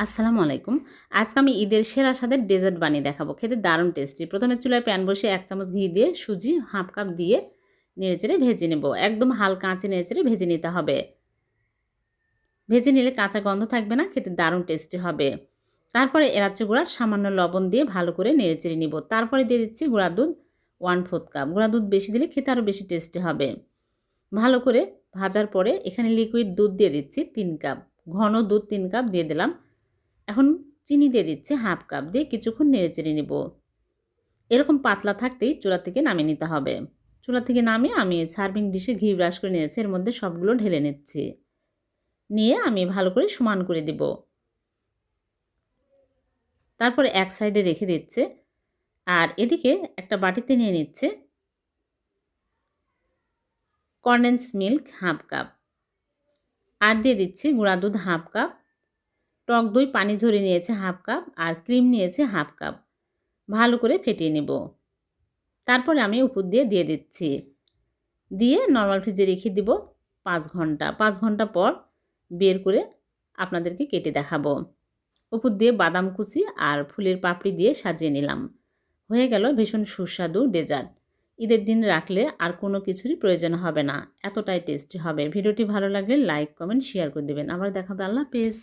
আসসালামু আলাইকুম। আজকে আমি ঈদের সেরা স্বাদের ডেজার্ট বানিয়ে দেখাবো। খেতে দারুণ টেস্টি। প্রথমে চুলায় প্যান বসিয়ে ১ চামচ ঘি দিয়ে সুজি হাফ কাপ দিয়ে নেড়েচেড়ে ভেজে নেব। একদম হালকা আঁচে নেড়েচেড়ে ভেজে নিতে হবে। ভেজে নিলে কাঁচা গন্ধ থাকবে না, খেতে দারুণ টেস্টি হবে। তারপরে এলাচি গুঁড়া সামান্য লবণ দিয়ে ভালো করে নেড়েচেড়ে নিব। তারপরে দিয়ে দিচ্ছি গুঁড়া দুধ 1/4 কাপ। গুঁড়া দুধ বেশি দিলে খেতে আরও বেশি টেস্টি হবে। ভালো করে ভাজার পরে এখানে লিকুইড দুধ দিয়ে দিচ্ছি ৩ কাপ। ঘন দুধ ৩ কাপ দিয়ে দিলাম। এখন চিনি দিয়ে দিচ্ছি হাফ কাপ দিয়ে কিছুক্ষণ নেড়েচেড়ে নেব। এরকম পাতলা থাকতেই চুলা থেকে নামিয়ে নিতে হবে। চুলা থেকে নামিয়ে আমি সার্ভিং ডিশে ঘি ব্রাশ করে নিয়েছি, এর মধ্যে সবগুলো ঢেলে নিচ্ছি। নিয়ে আমি ভালো করে সমান করে দেব। তারপরে এক সাইডে রেখে দিচ্ছে। আর এদিকে একটা বাটিতে নিয়ে নিচ্ছে কনডেন্স মিল্ক হাফ কাপ। আর দিয়ে দিচ্ছি গুঁড়া দুধ হাফ কাপ। টক দই পানি ঝরিয়ে নিয়েছে হাফ কাপ। আর ক্রিম নিয়েছে হাফ কাপ। ভালো করে ফেটিয়ে নেব। তারপরে আমি উপর দিয়ে দিচ্ছি। দিয়ে নরমাল ফ্রিজে রেখে দিব ৫ ঘন্টা। ৫ ঘন্টা পর বের করে আপনাদেরকে কেটে দেখাবো। উপর দিয়ে বাদাম কুচি আর ফুলের পাপড়ি দিয়ে সাজিয়ে নিলাম। হয়ে গেল ভীষণ সুস্বাদু ডেজার্ট। ঈদের দিন রাখলে আর কোনো কিছুরই প্রয়োজন হবে না, এতটাই টেস্টি হবে। ভিডিওটি ভালো লাগলে লাইক, কমেন্ট, শেয়ার করে দেবেন। আবার দেখাবে। আল্লাহ হাফেজ।